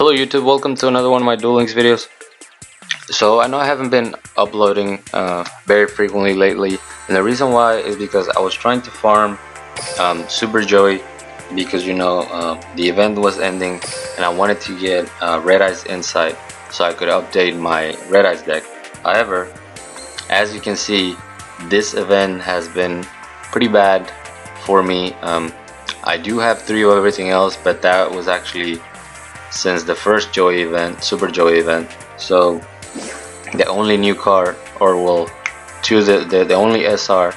Hello YouTube, welcome to another one of my Duel Links videos. So I know I haven't been uploading very frequently lately, and the reason why is because I was trying to farm Super Joey because the event was ending and I wanted to get Red Eyes Insight so I could update my Red Eyes deck. However, as you can see, this event has been pretty bad for me. I do have 3 of everything else, but that was actually since the first Joey event, Super Joey event. So the only new card, or well, the only SR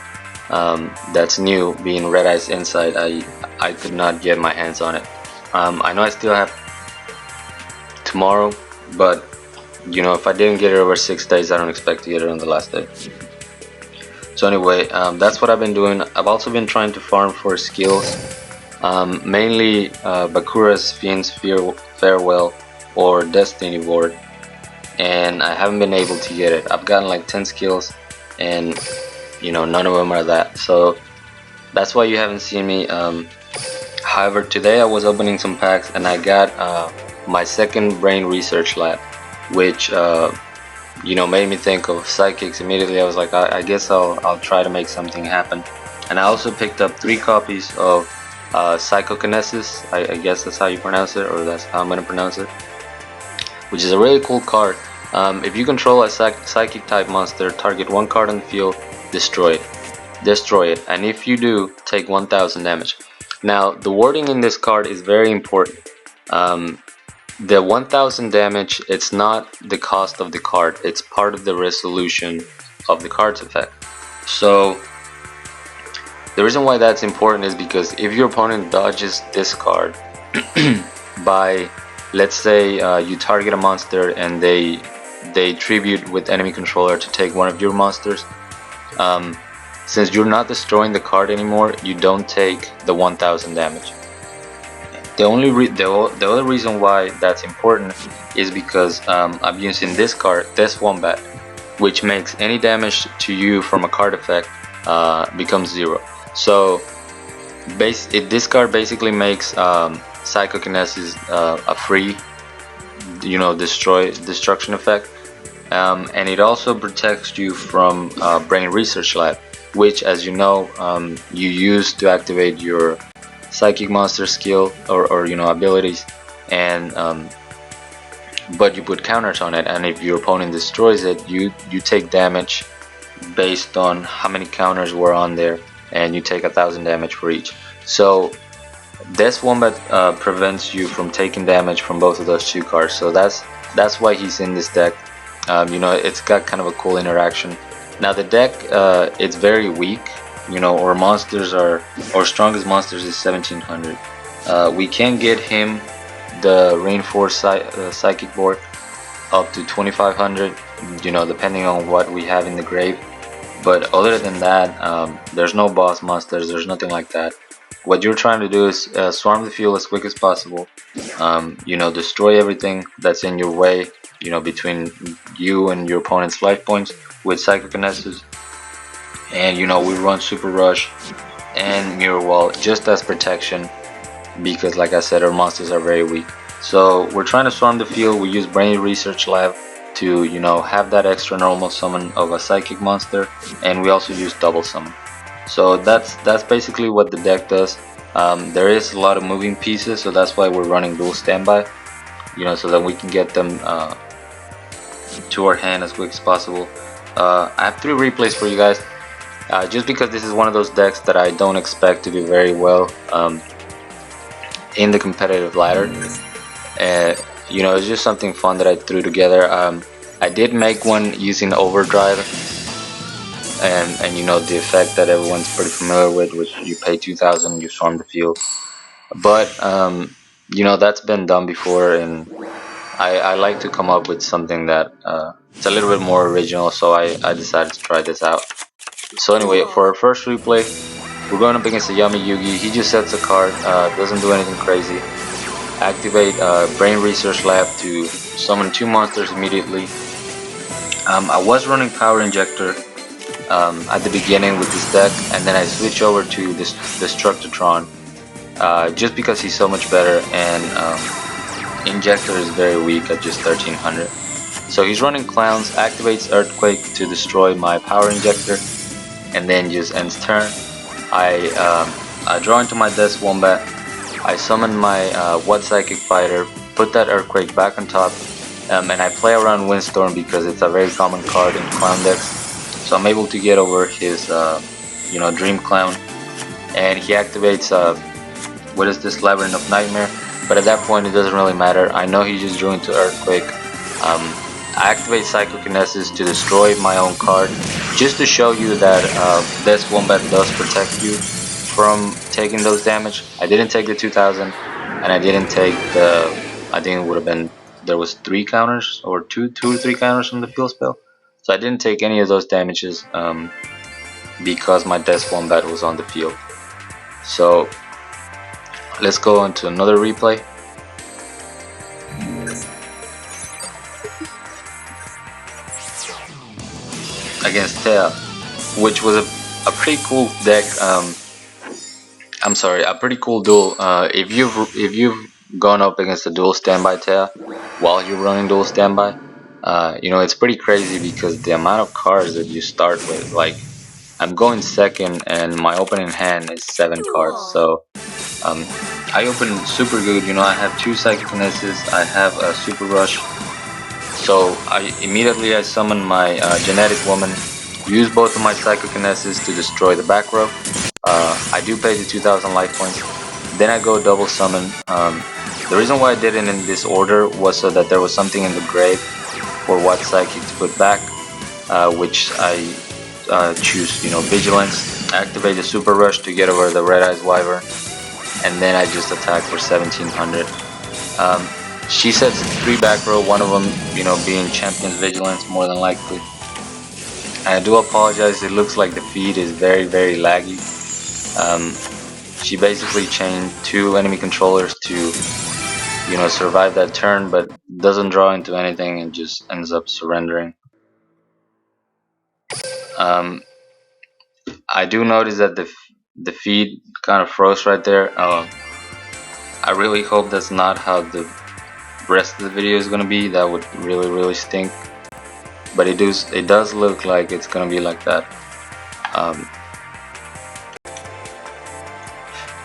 that's new, being Red Eyes Insight, I could not get my hands on it. I know I still have tomorrow, but if I didn't get it over 6 days, I don't expect to get it on the last day. So anyway, that's what I've been doing. I've also been trying to farm for skills, mainly Bakura's Fiend's Farewell or Destiny Ward, and I haven't been able to get it. I've gotten like 10 skills, and none of them are that, so that's why you haven't seen me. However, today I was opening some packs and I got my second brain research lab, which made me think of psychics immediately. I was like, I guess I'll try to make something happen. And I also picked up 3 copies of Psychokinesis, I guess that's how you pronounce it, or that's how I'm gonna pronounce it, which is a really cool card. If you control a psychic type monster, target 1 card on the field, destroy it, and if you do, take 1000 damage. Now the wording in this card is very important. The 1000 damage, it's not the cost of the card, it's part of the resolution of the card's effect. So the reason why that's important is because if your opponent dodges this card by, let's say you target a monster and they tribute with enemy controller to take 1 of your monsters, since you're not destroying the card anymore, you don't take the 1000 damage. The other reason why that's important is because I'm using this card, this Wombat, which makes any damage to you from a card effect becomes 0. So this card basically makes Psychokinesis a free destruction effect, and it also protects you from Brain Research Lab, which, as you know, you use to activate your psychic monster skill or abilities, and but you put counters on it, and if your opponent destroys it, you take damage based on how many counters were on there, and you take 1000 damage for each. So this Wombat prevents you from taking damage from both of those 2 cards, so that's why he's in this deck. It's got kind of a cool interaction. Now the deck, it's very weak. Our monsters our strongest monsters is 1700. We can get him the reinforced psychic board up to 2500, depending on what we have in the grave. But other than that, there's no boss monsters, there's nothing like that. What you're trying to do is swarm the field as quick as possible, destroy everything that's in your way, between you and your opponent's life points with Psychokinesis. And we run Super Rush and Mirror Wall just as protection, because like I said, our monsters are very weak. So we're trying to swarm the field. We use Brain Research Lab to have that extra normal summon of a psychic monster, and we also use double summon. So that's basically what the deck does. There is a lot of moving pieces, so that's why we're running dual standby, so that we can get them to our hand as quick as possible. I have 3 replays for you guys, just because this is one of those decks that I don't expect to do very well in the competitive ladder. It's just something fun that I threw together. I did make one using Overdrive, and the effect that everyone's pretty familiar with, which you pay 2000, you swarm the field. But that's been done before, and I like to come up with something that it's a little bit more original, so I decided to try this out. So anyway, for our first replay, we're going up against a Yami Yugi. He just sets a card, doesn't do anything crazy. Activate Brain Research Lab to summon 2 monsters immediately. I was running Power Injector at the beginning with this deck, and then I switch over to this Destructotron just because he's so much better, and Injector is very weak at just 1300. So he's running Clowns, activates Earthquake to destroy my Power Injector, and then just ends turn. I draw into my desk Wombat. I summon my What Psychic Fighter, put that Earthquake back on top, and I play around Windstorm because it's a very common card in Clown decks. So I'm able to get over his, Dream Clown, and he activates what is this, Labyrinth of Nightmare. But at that point, it doesn't really matter. I know he just drew into Earthquake. I activate Psychokinesis to destroy my own card, just to show you that this Wombat does protect you from taking those damage. I didn't take the 2000, and I didn't take the. I think it would have been, there was 3 counters or two or 3 counters from the field spell. So I didn't take any of those damages because my Death Wombat was on the field. So let's go on to another replay. Against Thea, which was a pretty cool deck. I'm sorry, a pretty cool duel. If you've gone up against a dual standby Thea while you're running dual standby, it's pretty crazy because the amount of cards that you start with. Like, I'm going second, and my opening hand is 7 cards. So I open super good. I have 2 Psychokinesis, I have a Super Rush. So I summon my Genetic Woman, use both of my Psychokinesis to destroy the back row. I do pay the 2000 life points. Then I go double summon. The reason why I did it in this order was so that there was something in the grave for What Psychic to put back, which I choose, Vigilance. Activate the Super Rush to get over the Red Eyes Wyvern, and then I just attack for 1700. She sets 3 back row, one of them, being Champion's Vigilance, more than likely. I do apologize, it looks like the feed is very, very laggy. She basically chained 2 enemy controllers to, survive that turn, but doesn't draw into anything and just ends up surrendering. I do notice that the feed kind of froze right there. I really hope that's not how the rest of the video is gonna be. That would really, really stink. But it does look like it's gonna be like that.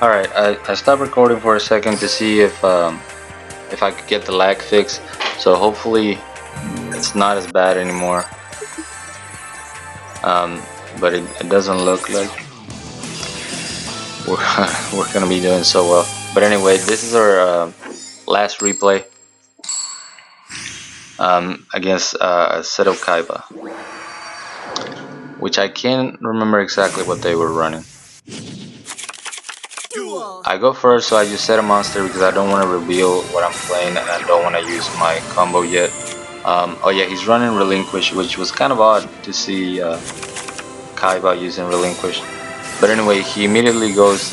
Alright, I stopped recording for a second to see if I could get the lag fixed. So hopefully it's not as bad anymore. But it doesn't look like we're gonna be doing so well. But anyway, this is our last replay against a set of kaiba, which I can't remember exactly what they were running. Duel. I go first, so I just set a monster because I don't want to reveal what I'm playing, and I don't want to use my combo yet. Oh yeah, he's running Relinquish, which was kind of odd to see kaiba using Relinquish. But anyway, he immediately goes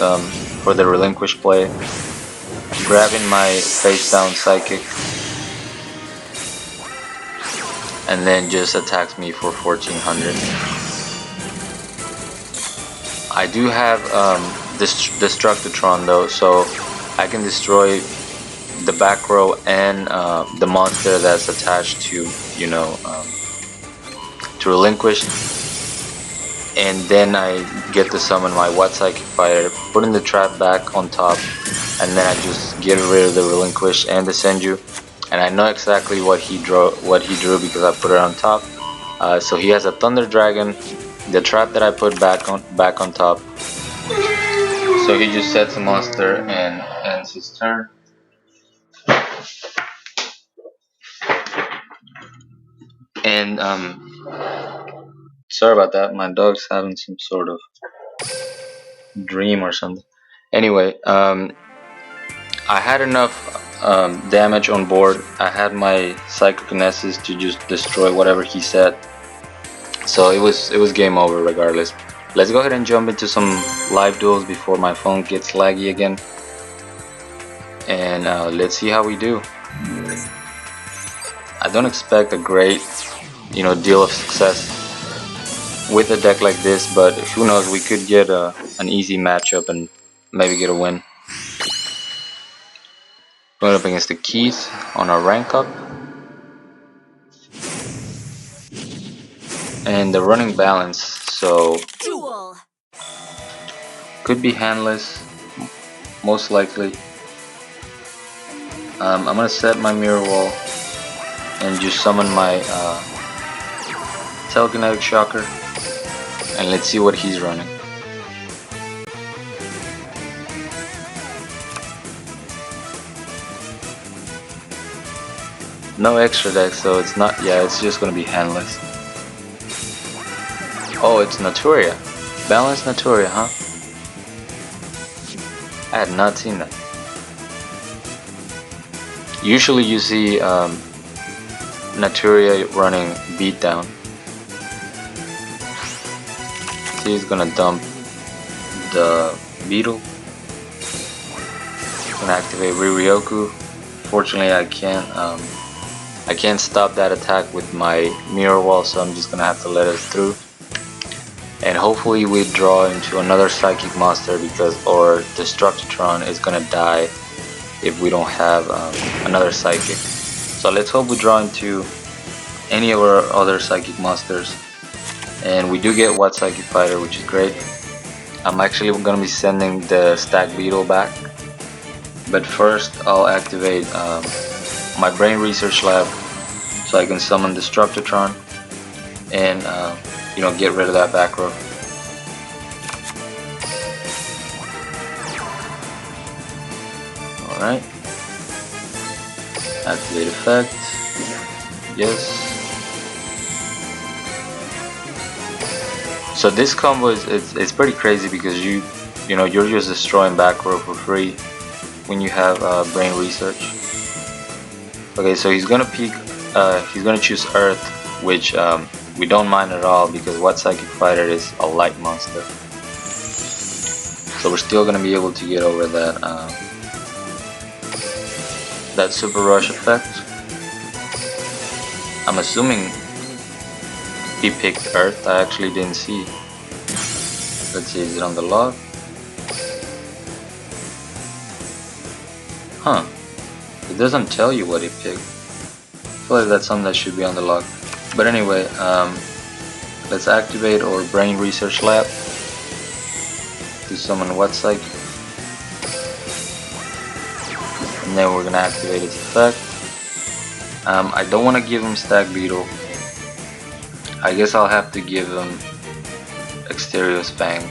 for the Relinquish play, grabbing my face down Psychic, and then just attacks me for 1400. I do have Destructotron though, so I can destroy the back row and the monster that's attached to, to Relinquish. And then I get to summon my What Psychic Fighter, putting the trap back on top, and then I just get rid of the Relinquish and the Senju. And I know exactly what he drew because I put it on top. So he has a Thunder Dragon, the trap that I put back on top. So he just sets a monster and ends his turn. And sorry about that, my dog's having some sort of dream or something. Anyway, I had enough damage on board. I had my Psychokinesis to just destroy whatever he said. So it was game over regardless. Let's go ahead and jump into some live duels before my phone gets laggy again. And let's see how we do. I don't expect a great, deal of success with a deck like this, but who knows, we could get an easy matchup and maybe get a win. Going up against the Keith on our rank up. And the running balance, so Duel. could be handless, most likely. I'm gonna set my mirror wall and just summon my telekinetic shocker, and let's see what he's running. No extra deck, so it's not. Yeah, it's just gonna be handless. Oh, it's Naturia. Balanced Naturia, huh? I had not seen that. Usually you see Naturia running beatdown. See, he's gonna dump the Beetle. Gonna activate Riryoku. Fortunately, I can't stop that attack with my mirror wall, so I'm just gonna have to let it through. And hopefully we draw into another Psychic Monster, because our Destructotron is gonna die if we don't have another Psychic. So let's hope we draw into any of our other Psychic Monsters. And we do get What Psychic Fighter, which is great. I'm actually gonna be sending the Stack Beetle back. But first I'll activate my Brain Research Lab so I can summon Destructotron and get rid of that back row. Alright. Activate effect. Yes. So this combo is pretty crazy, because you're just destroying back row for free when you have Brain Research. Okay, so he's gonna choose Earth, which we don't mind at all, because What Psychic Fighter is a light monster. So we're still gonna be able to get over that Super Rush effect. I'm assuming he picked Earth. I actually didn't see. Let's see, is it on the log? Huh. It doesn't tell you what he picked. I feel like that's something that should be on the log. But anyway, let's activate our Brain Research Lab to summon What Psychic. And then we're gonna activate its effect. I don't want to give him Stack Beetle. I guess I'll have to give him Exterior's Fang.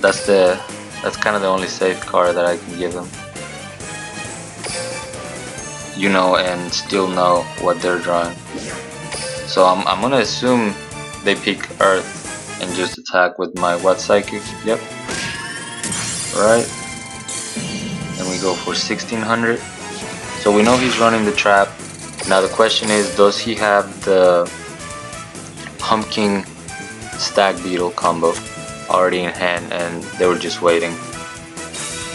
That's kind of the only safe card that I can give him. And still know what they're drawing. So I'm gonna assume they pick Earth and just attack with my What Psychic. Yep. Right. And we go for 1600. So we know he's running the trap. Now the question is, does he have the Pumpkin Stack Beetle combo already in hand, and they were just waiting?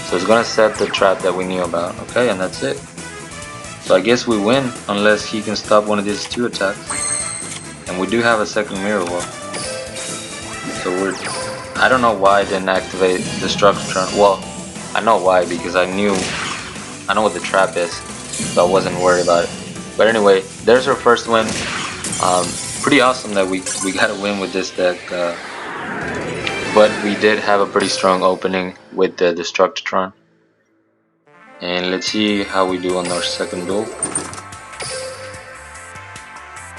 So it's gonna set the trap that we knew about. Okay, and that's it. So I guess we win, unless he can stop one of these two attacks. And we do have a second mirror wall. So I don't know why I didn't activate the Destructotron. Well, I know why, because I know what the trap is, so I wasn't worried about it. But anyway, there's our first win. Pretty awesome that we got a win with this deck. But we did have a pretty strong opening with the Destructotron. And let's see how we do on our second duel.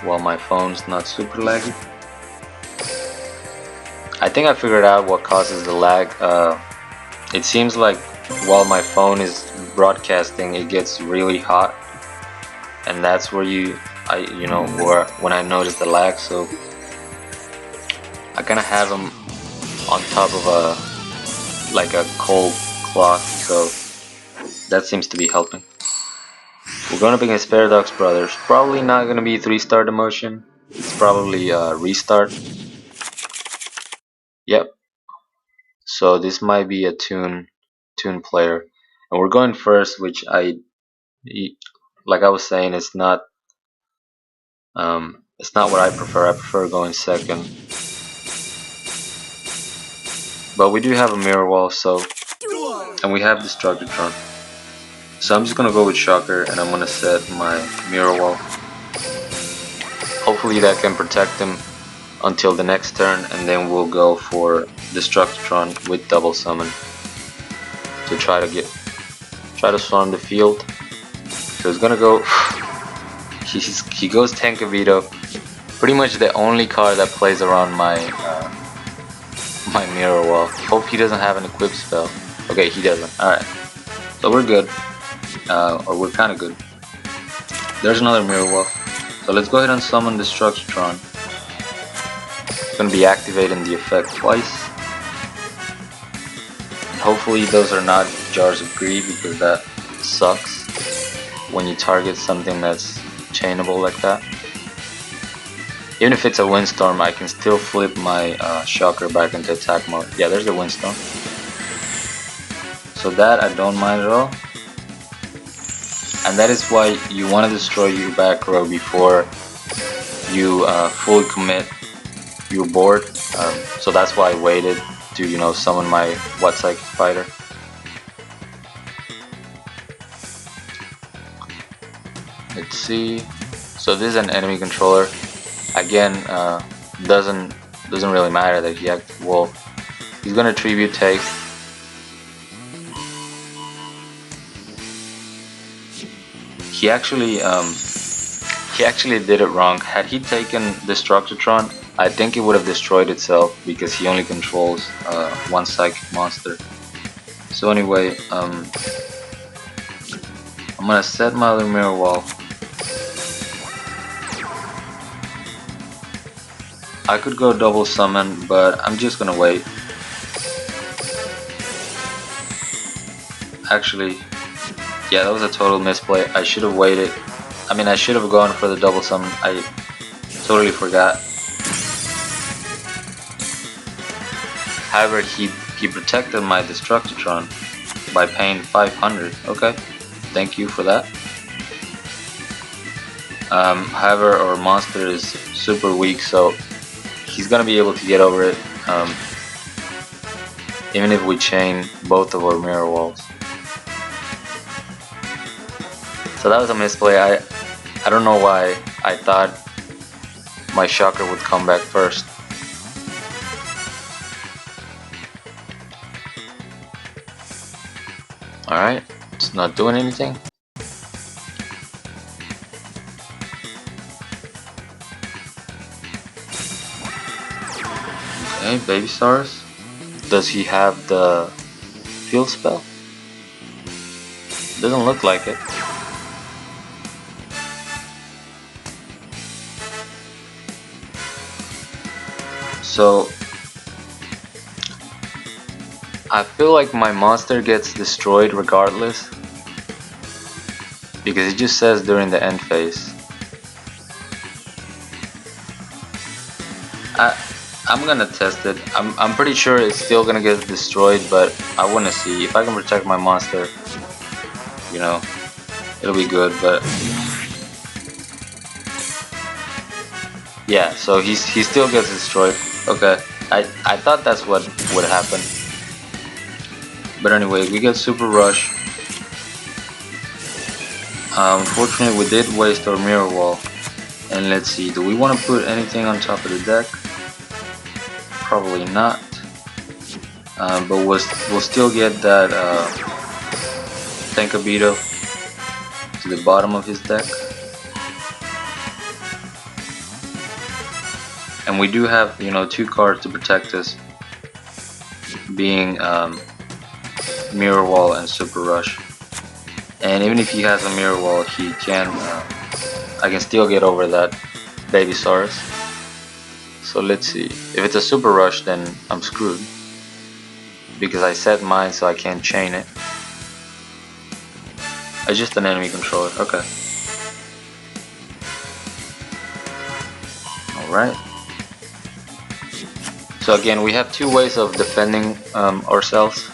While my phone's not super laggy. I think I figured out what causes the lag. It seems like while my phone is broadcasting, it gets really hot, and that's where when I notice the lag. So I kind of have them on top of a cold cloth, so that seems to be helping. We're going up against Paradox Brothers. Probably not going to be 3-star demotion. It's probably restart. Yep. So this might be a tune player, and we're going first, which like I was saying, it's not what I prefer. I prefer going second. But we do have a mirror wall, so And we have Destructotron. So I'm just gonna go with Shocker, and I'm gonna set my Mirror Wall. Hopefully that can protect him until the next turn, and then we'll go for Destructotron with Double Summon to try to storm the field. So he's gonna go. He goes Tankavito. Pretty much the only card that plays around my my Mirror Wall. Hope he doesn't have an equip spell. Okay, he doesn't. All right, so we're good. Or we're kind of good. There's another Mirror Wall. So let's go ahead and summon Destructotron. It's going to be activating the effect twice. Hopefully those are not Jars of Greed, because that sucks when you target something that's chainable like that. Even if it's a Windstorm, I can still flip my Shocker back into attack mode. Yeah, there's the Windstorm. So that I don't mind at all. And that is why you want to destroy your back row before you fully commit your board. So that's why I waited to, summon my Psychic Fighter. Let's see. So this is an enemy controller. Again, doesn't really matter that he he's gonna tribute take. He actually did it wrong. Had he taken Destructotron, I think it would have destroyed itself, because he only controls one psychic monster. So anyway, I'm gonna set my other Mirror Wall. I could go double summon, but I'm just gonna wait. Actually, yeah, that was a total misplay. I should have waited. I mean, I should have gone for the double summon. I totally forgot. However, he protected my Destructotron by paying 500. Okay, thank you for that. However, our monster is super weak, so he's gonna be able to get over it, even if we chain both of our Mirror Walls. So that was a misplay. I don't know why I thought my Shocker would come back first. Alright, it's not doing anything. Okay, Baby Stars. Does he have the field spell? Doesn't look like it. So I feel like my monster gets destroyed regardless, because it just says during the end phase. I'm gonna test it. I'm pretty sure it's still gonna get destroyed, but I wanna see if I can protect my monster. It'll be good. But yeah, so he still gets destroyed. Okay, I thought that's what would happen. But anyway, we get Super Rush. Unfortunately, we did waste our Mirror Wall. And let's see, do we want to put anything on top of the deck? Probably not. But we'll still get that Tankabito to the bottom of his deck. And we do have, 2 cards to protect us, being Mirror Wall and Super Rush. And even if he has a Mirror Wall, he can I can still get over that Baby Stars. So let's see. If it's a Super Rush, then I'm screwed, because I set mine so I can't chain it. It's just an enemy controller. Okay. Alright. So again, we have 2 ways of defending ourselves.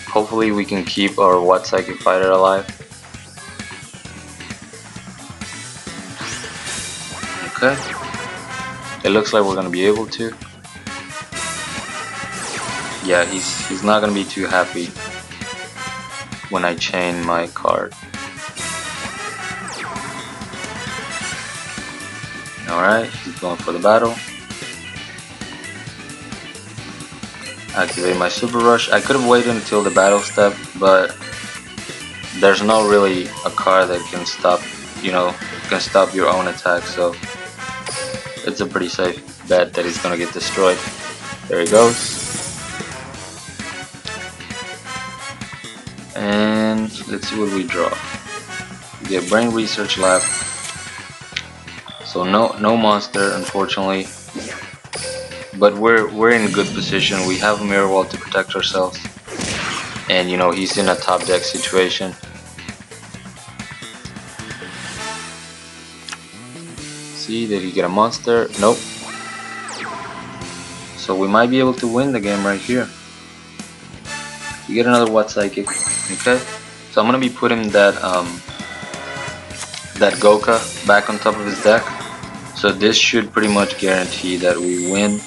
Hopefully we can keep our Psychic Fighter alive. Okay. It looks like we're gonna be able to. yeah, he's not gonna be too happy when I chain my card. Alright, he's going for the battle. Activate my super rush. I could have waited until the battle step, but there's no really a card that can stop, can stop your own attack, so it's a pretty safe bet that he's gonna get destroyed. There he goes. And let's see what we draw. We get Brain Research Lab. So no monster, unfortunately. But we're in a good position. We have a mirror wall to protect ourselves. And he's in a top deck situation. See, did he get a monster? Nope. So we might be able to win the game right here. We get another What Psychic. Okay. So I'm gonna be putting that Goka back on top of his deck. So this should pretty much guarantee that we win,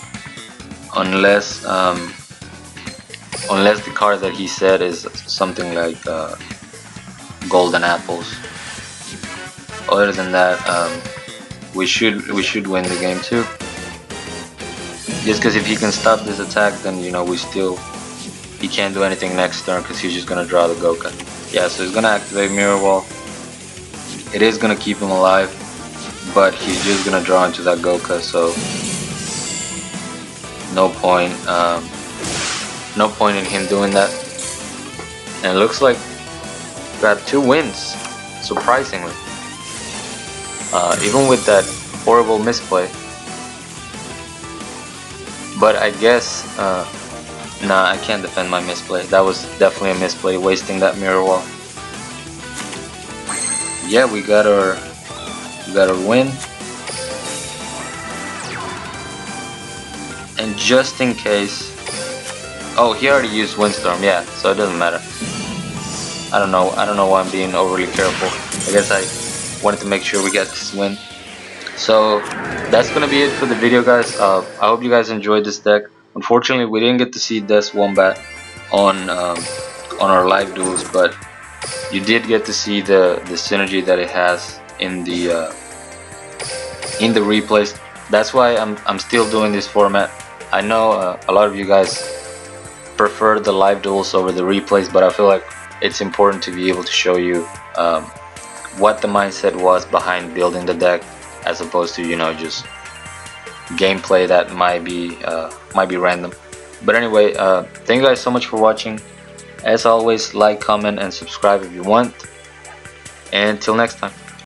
unless the card that he said is something like golden apples. Other than that, we should win the game too. Just because if he can stop this attack, then he can't do anything next turn because he's just gonna draw the Goka. Yeah, so he's gonna activate Mirror Wall. It is gonna keep him alive, but he's just gonna draw into that Goka, so no point in him doing that. And it looks like we have 2 wins, surprisingly. Even with that horrible misplay. But I guess, nah, I can't defend my misplay. That was definitely a misplay, wasting that mirror wall. Yeah, we got our win. And just in case, oh, he already used Windstorm, yeah, so it doesn't matter. I don't know why I'm being overly careful. I guess I wanted to make sure we got this win. So that's gonna be it for the video, guys. I hope you guys enjoyed this deck. Unfortunately, we didn't get to see this Wombat on our live duels, but you did get to see the synergy that it has in the replays. That's why I'm still doing this format. I know a lot of you guys prefer the live duels over the replays, but I feel like it's important to be able to show you what the mindset was behind building the deck, as opposed to just gameplay that might be random. But anyway, thank you guys so much for watching. As always, like, comment, and subscribe if you want. And till next time.